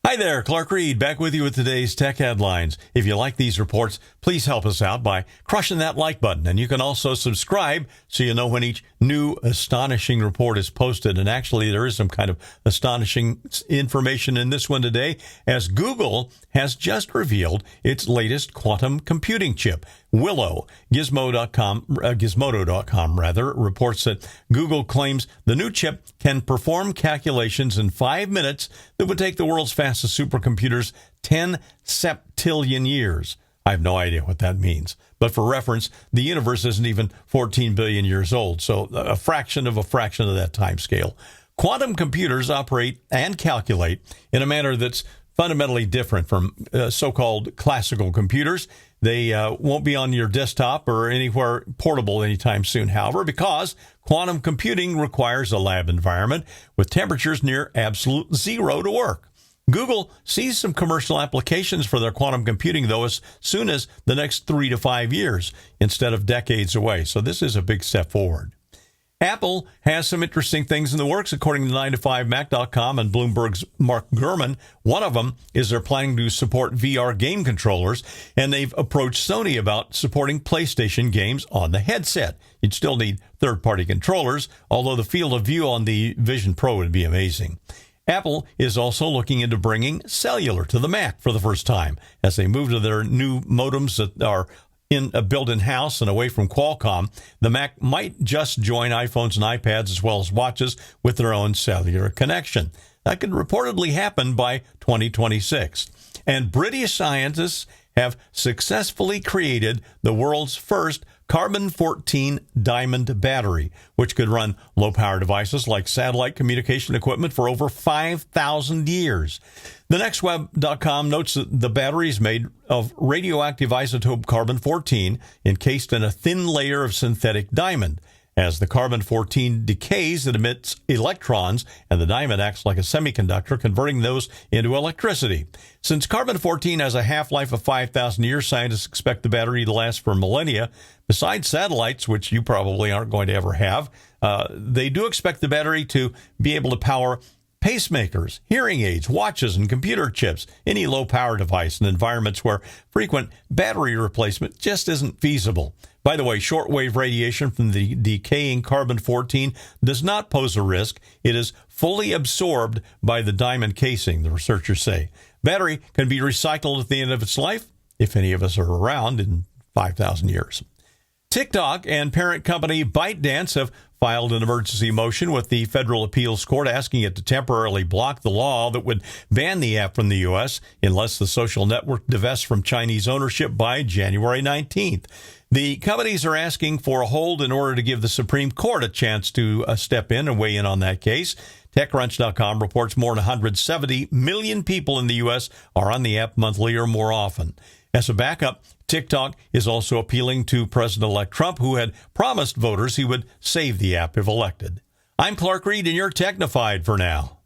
Hi there, Clark Reid, back with you with today's tech headlines. If you like these reports, please help us out by crushing that like button. And you can also subscribe so you know when each new astonishing report is posted. And actually, there is some kind of astonishing information in this one today, as Google has just revealed its latest quantum computing chip. Willow, Gizmodo.com reports that Google claims the new chip can perform calculations in 5 minutes that would take the world's fastest supercomputers 10 septillion years. I have no idea what that means. But for reference, the universe isn't even 14 billion years old, so a fraction of that time scale. Quantum computers operate and calculate in a manner that's fundamentally different from so-called classical computers. They won't be on your desktop or anywhere portable anytime soon, however, because quantum computing requires a lab environment with temperatures near absolute zero to work. Google sees some commercial applications for their quantum computing, though, as soon as the next 3 to 5 years instead of decades away. So this is a big step forward. Apple has some interesting things in the works, according to 9to5Mac.com and Bloomberg's Mark Gurman. One of them is they're planning to support VR game controllers, and they've approached Sony about supporting PlayStation games on the headset. You'd still need third-party controllers, although the field of view on the Vision Pro would be amazing. Apple is also looking into bringing cellular to the Mac for the first time as they move to their new modems that are built in-house and away from Qualcomm. The Mac might just join iPhones and iPads as well as watches with their own cellular connection. That could reportedly happen by 2026. And British scientists have successfully created the world's first carbon-14 diamond battery, which could run low-power devices like satellite communication equipment for over 5,000 years. TheNextWeb.com notes that the battery is made of radioactive isotope carbon-14 encased in a thin layer of synthetic diamond. As the carbon-14 decays, it emits electrons, and the diamond acts like a semiconductor, converting those into electricity. Since carbon-14 has a half-life of 5,000 years, scientists expect the battery to last for millennia. Besides satellites, which you probably aren't going to ever have, they do expect the battery to be able to power pacemakers, hearing aids, watches, and computer chips, any low-power device in environments where frequent battery replacement just isn't feasible. By the way, shortwave radiation from the decaying carbon-14 does not pose a risk. It is fully absorbed by the diamond casing, the researchers say. Battery can be recycled at the end of its life, if any of us are around in 5,000 years. TikTok and parent company ByteDance have filed an emergency motion with the Federal Appeals Court asking it to temporarily block the law that would ban the app from the U.S. unless the social network divests from Chinese ownership by January 19th. The companies are asking for a hold in order to give the Supreme Court a chance to step in and weigh in on that case. TechCrunch.com reports more than 170 million people in the U.S. are on the app monthly or more often. As a backup, TikTok is also appealing to President-elect Trump, who had promised voters he would save the app if elected. I'm Clark Reid, and you're Technified for now.